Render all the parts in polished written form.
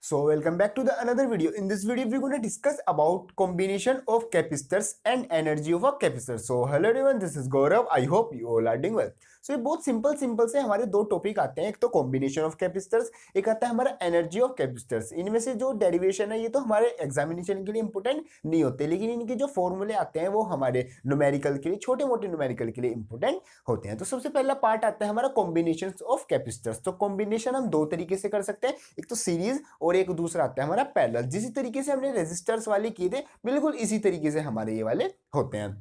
So welcome back to the another video. In this video, we're going to discuss about combination of capacitors and energy of a capacitor. So hello everyone, this is Gaurav. I hope you all are doing well. So ये बहुत simple से हमारे दो topic आते हैं, एक तो combination of capacitors, एक आता है हमारा एनर्जी ऑफ कैपेसिटर्स। इनमें से जो डेरिवेशन है ये तो हमारे एग्जामिनेशन के लिए इंपॉर्टेंट नहीं होते, लेकिन इनके जो फॉर्मूले आते हैं वो हमारे न्यूमेरिकल के लिए, छोटे मोटे न्यूमेरिकल के लिए इंपॉर्टेंट होते हैं। तो सबसे पहला पार्ट आता है हमारा कॉम्बिनेशन ऑफ कैपेसिटर्स। तो कॉम्बिनेशन हम दो तरीके से कर सकते हैं, एक तो सीरीज और एक दूसरा आता है हमारा पैरेलल। जिस तरीके से हमने रेजिस्टर्स वाले किए थे बिल्कुल इसी तरीके से हमारे ये वाले होते हैं,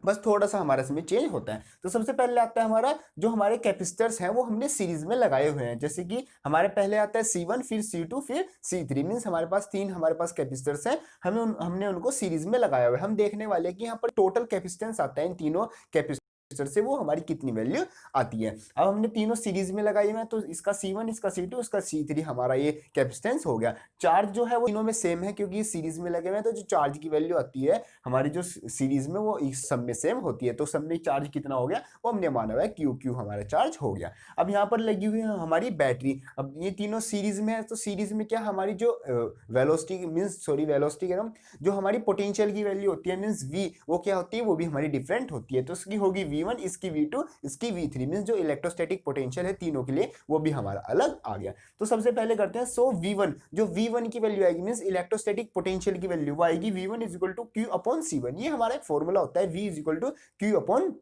बस थोड़ा सा हमारा इसमें चेंज होता है। तो सबसे पहले आता है हमारा जो हमारे कैपेसिटर्स हैं वो हमने सीरीज में लगाए हुए हैं। जैसे कि हमारे पहले आता है C1, फिर C2, फिर C3, मींस हमारे पास तीन हमारे पास कैपेसिटर्स हैं, हमने उनको सीरीज में लगाया हुआ है। हम देखने वाले हैं कि यहाँ पर टोटल कैपेसिटेंस आता है इन तीनों कैपेसिटर से वो हमारी कितनी वैल्यू आती है। अब हमने तीनों सीरीज में लगाई हुए हैं, तो इसका C1, इसका C2, इसका C3 हमारा ये कैपेसिटेंस हो गया। चार्ज जो है वो तीनों में सेम है क्योंकि सीरीज में लगे हुए हैं, तो जो चार्ज की वैल्यू आती है हमारी जो सीरीज में वो इस सब में सेम होती है। तो सब में चार्ज कितना हो गया वो हमने माना हुआ है Q हमारा चार्ज हो गया। अब यहाँ पर लगी हुई है हमारी बैटरी। अब ये तीनों सीरीज में है, तो सीरीज में क्या हमारी जो वेलोसिटी वेलोसिटी कह रहा हूँ, जो हमारी पोटेंशियल की वैल्यू होती है मीन्स V, वो क्या होती है, वो भी हमारी डिफरेंट होती है। तो इसकी होगी V1, इसकी V2, इसकी V3, मींस जो इलेक्ट्रोस्टैटिक पोटेंशियल है तीनों के लिए वो भी हमारा अलग आ गया। तो सबसे पहले करते हैं। सो V1, जो V1 की वैल्यू आएगी मींस इलेक्ट्रोस्टैटिक पोटेंशियल की वैल्यू वो आएगी V1 is equal to Q/C1। ये हमारा एक फॉर्मूला होता है, V is equal to Q/C।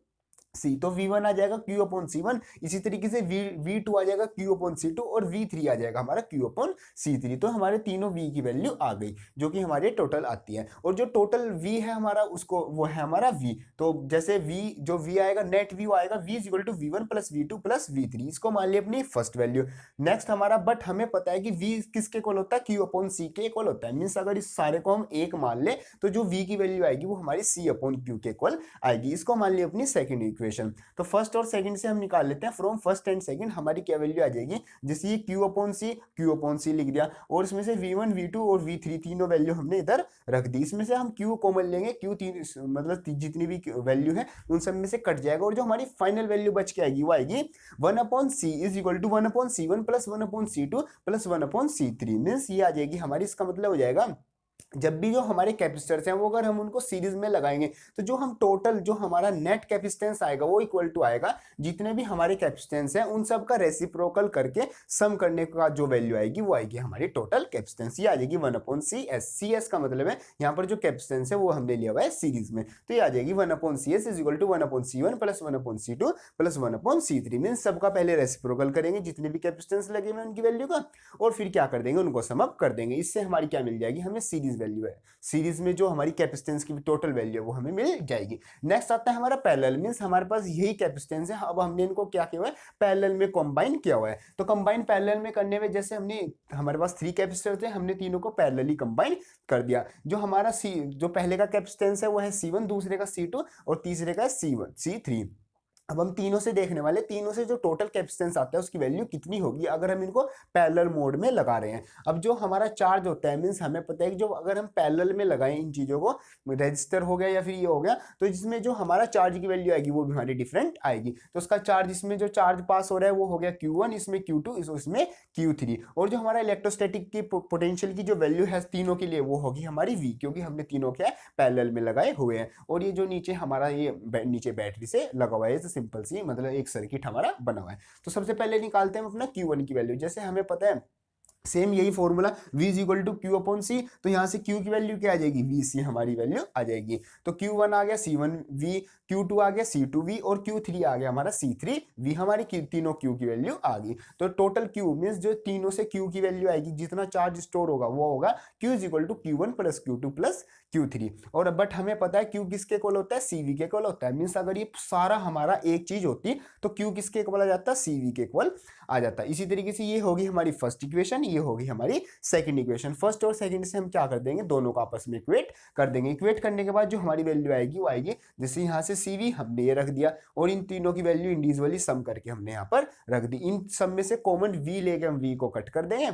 तो V1 आ जाएगा Q/C1, इसी तरीके से V2 आ जाएगा Q/C2 और V3 आ जाएगा हमारा Q/C3। तो हमारे तीनों V की वैल्यू आ गई जो कि हमारे टोटल आती है। और जो टोटल V है हमारा उसको वो है हमारा V। तो जैसे जो V आएगा नेट V आएगा V is equal to V1 plus V2 plus V3। इसको मान लिया अपनी फर्स्ट वैल्यू। नेक्स्ट हमारा, बट हमें पता है कि V किसके इक्वल होता है, Q/C के इक्वल होता है। मीन्स अगर इस सारे को हम एक मान ले तो जो V की वैल्यू आएगी वो हमारी C/Q के इक्वल आएगी। इसको मान लिया अपनी सेकंड इक्वेशन। तो फर्स्ट और सेकंड से हम निकाल लेते हैं। फ्रॉम फर्स्ट एंड सेकंड हमारी क्या वैल्यू आ जाएगी, जैसे ये Q/C लिख दिया और इसमें से V1, V2 और V3 तीनों वैल्यू हमने इधर रख दी। इसमें से हम Q कॉमन लेंगे, Q तीन मतलब जितनी भी वैल्यू है उन सब में से कट जाएगा और जो हमारी फाइनल वैल्यू बच के आएगी वो आएगी 1/C is equal to 1/C1 plus 1/C2 plus 1/C3। Means ये आ जाएगी हमारी, इसका मतलब हो जाएगा जब भी जो हमारे कैपेसिटर्स हैं वो अगर हम उनको सीरीज में लगाएंगे तो जो हम टोटल जो हमारा नेट कैपेसिटेंस आएगा वो इक्वल टू आएगा जितने भी हमारे कैपेसिटेंस हैं उन सब का रेसिप्रोकल करके सम करने का जो वैल्यू आएगी वो आएगी हमारी टोटल कैपेसिटेंस। ये आ जाएगी 1/CS। CS का मतलब है यहाँ पर जो कैपेसिटेंस है वो हमने लिया हुआ है सीरीज में, तो ये आ जाएगी 1/CS is equal to 1/C1 plus 1/C2 plus 1/C3। Means सबका पहले रेसिप्रोकल करेंगे जितने भी कैपेसिटेंस लगे हुए उनकी वैल्यू का, और फिर क्या कर देंगे उनको सम अप कर देंगे। इससे हमारी क्या मिल जाएगी, हमें सीरीज वैल्यू है, सीरीज में जो हमारी कैपेसिटेंस की टोटल वैल्यू है वो हमें मिल जाएगी। नेक्स्ट आता है हमारा पैरेलल। मींस हमारे पास यही कैपेसिटेंस है, अब हमने इनको क्या किया हुआ है, पैरेलल में कंबाइन किया हुआ है। तो कंबाइन पैरेलल में करने में जैसे हमारे पास 3 कैपेसिटर थे, हमने तीनों को पैरेलली कंबाइन कर दिया। जो हमारा जो पहले का कैपेसिटेंस है वो है C1, दूसरे का C2 और तीसरे का C3। अब हम तीनों से देखने वाले, तीनों से जो टोटल कैपेसिटेंस आता है उसकी वैल्यू कितनी होगी अगर हम इनको पैरेलल मोड में लगा रहे हैं। अब जो हमारा चार्ज होता है, मींस हमें पता है कि जो अगर हम पैरेलल में लगाएं इन चीजों को, रजिस्टर हो गया या फिर ये हो गया, तो जिसमें जो हमारा चार्ज की वैल्यू आएगी वो भी हमारी डिफरेंट आएगी। तो उसका चार्ज, इसमें जो चार्ज पास हो रहा है वो हो गया Q1, इसमें Q2, इसमें Q3। और जो हमारा इलेक्ट्रोस्टैटिक की पोटेंशियल की जो वैल्यू है तीनों के लिए वो होगी हमारी V, क्योंकि हमने तीनों क्या पैरेलल में लगाए हुए हैं। और ये जो नीचे हमारा ये नीचे बैटरी से लगा हुआ है, सिंपल सी मतलब एक सर्किट हमारा बना हुआ है। तो सबसे पहले निकालते हैं अपना Q1 की वैल्यू। जैसे हमें पता है सेम यही formula V is equal to Q/C, तो यहाँ से Q की वैल्यू क्या आ जाएगी, VC हमारी वैल्यू आ जाएगी। तो Q1 आ गया C1V, Q2 आ गया C2V और Q3 आ गया हमारा C3V। हमारी तीनों Q की वैल्यू आ गई। तो टोटल Q मीन्स जो तीनों से Q की वैल्यू आएगी, जितना चार्ज स्टोर होगा वो होगा Q is equal to Q1 plus Q2 plus Q3। और बट हमें पता है Q किसके इक्वल होता है, CV के इक्वल होता है। मीन्स अगर ये सारा हमारा एक चीज होती तो Q किसके इक्वल आ जाता, CV के इक्वल आ जाता। इसी तरीके से ये होगी हमारी फर्स्ट इक्वेशन, ये होगी हमारी सेकंड इक्वेशन। फर्स्ट और सेकंड से हम क्या कर देंगे, दोनों को आपस में इक्वेट कर देंगे। इक्वेट करने के बाद जो हमारी वैल्यू आएगी वो आएगी, जैसे यहाँ से CV हमने ये रख दिया और इन तीनों की वैल्यू इंडिविजुअली सम करके हमने यहाँ पर रख दी। इन सब में से कॉमन V लेके हम V को कट कर देंगे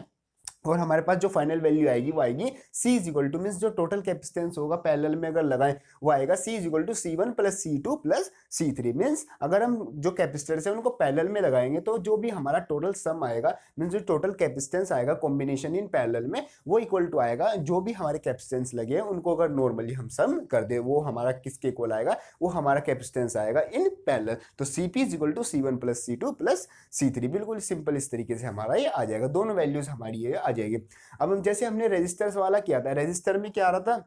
और हमारे पास जो फाइनल वैल्यू आएगी वो आएगी C is equal to, means जो टोटल कैपेसिटेंस होगा पैरेलल में अगर लगाएं वो आएगा C is equal to C1 plus C2 plus C3। Means अगर हम जो कैपेसिटर्स है उनको पैरेलल में लगाएंगे तो जो भी हमारा टोटल सम आएगा, मीन्स जो टोटल कैपेसिटेंस आएगा कॉम्बिनेशन इन पैरेलल में, वो इक्वल टू आएगा जो भी हमारे कैपेसिटेंस लगे हैं उनको अगर नॉर्मली हम सम कर दे वो हमारा किसके इक्वल आएगा, वो हमारा कैपेसिटेंस आएगा इन पैरेलल। तो Cp is equal to C1 plus C2 plus C3। बिल्कुल सिंपल इस तरीके से हमारा ये आ जाएगा, दोनों वैल्यूज हमारी ये आ जाएगी। अब हम जैसे हमने रेजिस्टर्स वाला किया था, रेजिस्टर में क्या आ रहा था,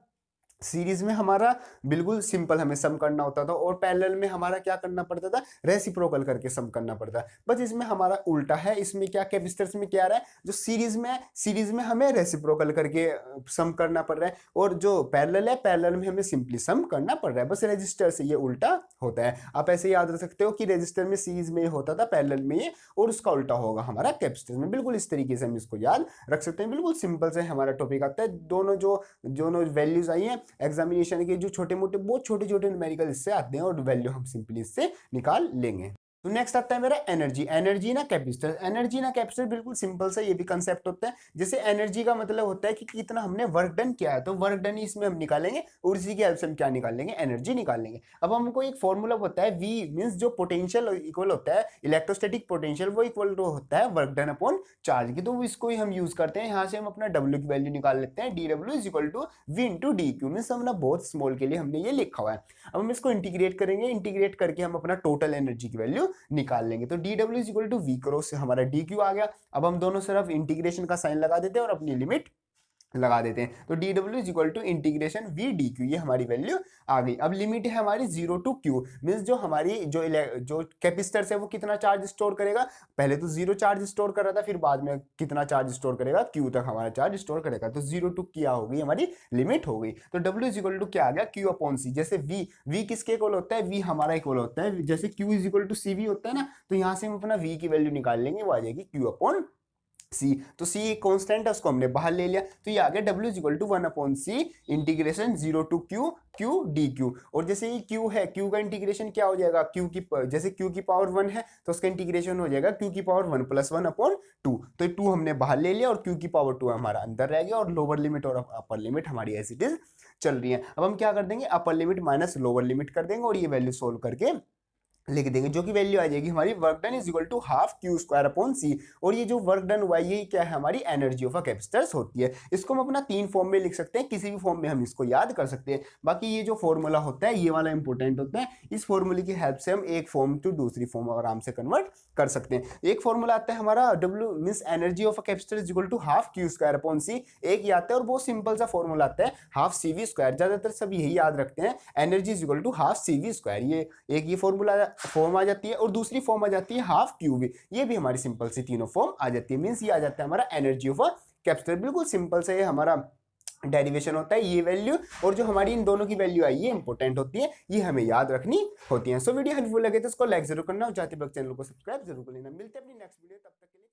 सीरीज में हमारा बिल्कुल सिंपल हमें सम करना होता था और पैरेलल में हमारा क्या करना पड़ता था, रेसिप्रोकल करके सम करना पड़ता है। बस इसमें हमारा उल्टा है, इसमें क्या कैपेसिटर्स में क्या आ रहा है, जो सीरीज में है सीरीज में हमें रेसिप्रोकल करके सम करना पड़ रहा है, और जो पैरेलल है पैरेलल में हमें सिंपली सम करना पड़ रहा है। बस रेजिस्टर से ये उल्टा होता है। आप ऐसे याद रख सकते हो कि रेजिस्टर में सीरीज में होता था, पैरेलल में ये, और उसका उल्टा होगा हमारा कैपेसिटर में। बिल्कुल इस तरीके से हम इसको याद रख सकते हैं। बिल्कुल सिंपल से हमारा टॉपिक आता है। दोनों वैल्यूज आई हैं एग्जामिनेशन के, जो छोटे मोटे बहुत छोटे छोटे न्यूमेरिकल इससे आते हैं और वैल्यू हम सिंपली इससे निकाल लेंगे। तो नेक्स्ट आता है मेरा एनर्जी। एनर्जी ना कैपेसिटर, एनर्जी ना कैपेसिटर बिल्कुल सिंपल सा ये भी कंसेप्ट होता है। जैसे एनर्जी का मतलब होता है कि कितना हमने वर्क डन किया है, तो वर्क डन इसमें हम निकालेंगे और इसी की हेल्प से हम क्या निकाल लेंगे, एनर्जी निकाल लेंगे। अब हमको एक फॉर्मूला होता है V मींस जो पोटेंशियल इक्वल होता है इलेक्ट्रोस्टैटिक पोटेंशियल, वो इक्वल टू होता है वर्क डन अपॉन चार्ज की। तो इसको ही हम यूज करते हैं। यहाँ से हम अपना W की वैल्यू निकाल लेते हैं, dW is equal to V into DQ। Means हमने बहुत स्मॉल के लिए हमने ये लिखा हुआ है। अब हम इसको इंटीग्रेट करेंगे, इंटीग्रेट करके हम अपना टोटल एनर्जी की वैल्यू निकाल लेंगे। तो dW is equal to V cross से हमारा DQ आ गया। अब हम दोनों तरफ इंटीग्रेशन का साइन लगा देते हैं और अपनी लिमिट लगा देते हैं। तो dW is equal to integration V dQ, ये हमारी वैल्यू आ गई। अब लिमिट है हमारी 0 टू Q, मींस जो हमारी जो कैपेसिटर है वो कितना चार्ज स्टोर करेगा, पहले तो 0 चार्ज स्टोर कर रहा था, फिर बाद में कितना चार्ज स्टोर करेगा, Q तक हमारा चार्ज स्टोर करेगा। तो 0 टू क्या हो गई, हमारी लिमिट हो गई। तो W इज इक्वल टू क्या आ गया, Q अपॉन C। जैसे V किसके इक्वल होता है, V हमारा इक्वल होता है, जैसे Q is equal to CV होता है ना, तो यहाँ से हम अपना V की वैल्यू निकाल लेंगे, वो आ जाएगी Q अपॉन C। तो C एक कांस्टेंट है, उसको हमने बाहर ले लिया। तो ये आ गया W is equal to 1 upon C integration 0 to Q dQ। और जैसे ये Q है, Q का इंटीग्रेशन क्या हो जाएगा, जैसे Q की पावर 1 है तो उसका इंटीग्रेशन हो जाएगा Q की पावर 1 प्लस 1 अपॉन 2। तो 2 हमने बाहर ले लिया और Q की पावर 2 हमारा अंदर रह गया, और लोअर लिमिट और अपर लिमिट हमारी एज इट इज चल रही है। अब हम क्या कर देंगे, upper limit minus lower limit कर देंगे और ये वैल्यू सोल्व करके लिख देंगे, जो कि वैल्यू आ जाएगी हमारी work done is equal to half Q square upon C। और ये जो वर्क डन हुआ है ये क्या है, हमारी एनर्जी ऑफ अ कैपेसिटर्स होती है। इसको हम अपना 3 फॉर्म में लिख सकते हैं, किसी भी फॉर्म में हम इसको याद कर सकते हैं। बाकी ये जो फॉर्मूला होता है ये वाला इंपॉर्टेंट होता है, इस फॉर्मूले की हेल्प से हम एक फॉर्म टू दूसरी फॉर्म आराम से कन्वर्ट कर सकते हैं। एक फॉर्मूला आता है हमारा W means energy of a capacitor is equal to half Q square upon C। एक ये आता है और बहुत सिंपल सा फॉर्मूला आता है हाफ CV स्क्वायर। ज्यादातर सब यही याद रखते हैं, energy is equal to half CV square. ये एक ये फॉर्म आ जाती है, और दूसरी फॉर्म आ जाती है हाफ क्यूब। ये भी हमारी सिंपल सी तीनों फॉर्म आ जाती है। मींस ये आ जाता है हमारा एनर्जी ऑफ अ कैपेसिटर। बिल्कुल सिंपल से ये हमारा डेरिवेशन होता है, ये वैल्यू और जो हमारी इन दोनों की वैल्यू आई ये इंपॉर्टेंट होती है, ये हमें याद रखनी होती है। सो वीडियो हेल्पफुल लगे तो इसको लाइक जरूर करना और चाहते चैनल को सब्सक्राइब जरूर कर लेना। मिलते हैं अपनी नेक्स्ट वीडियो, तब तक के लिए।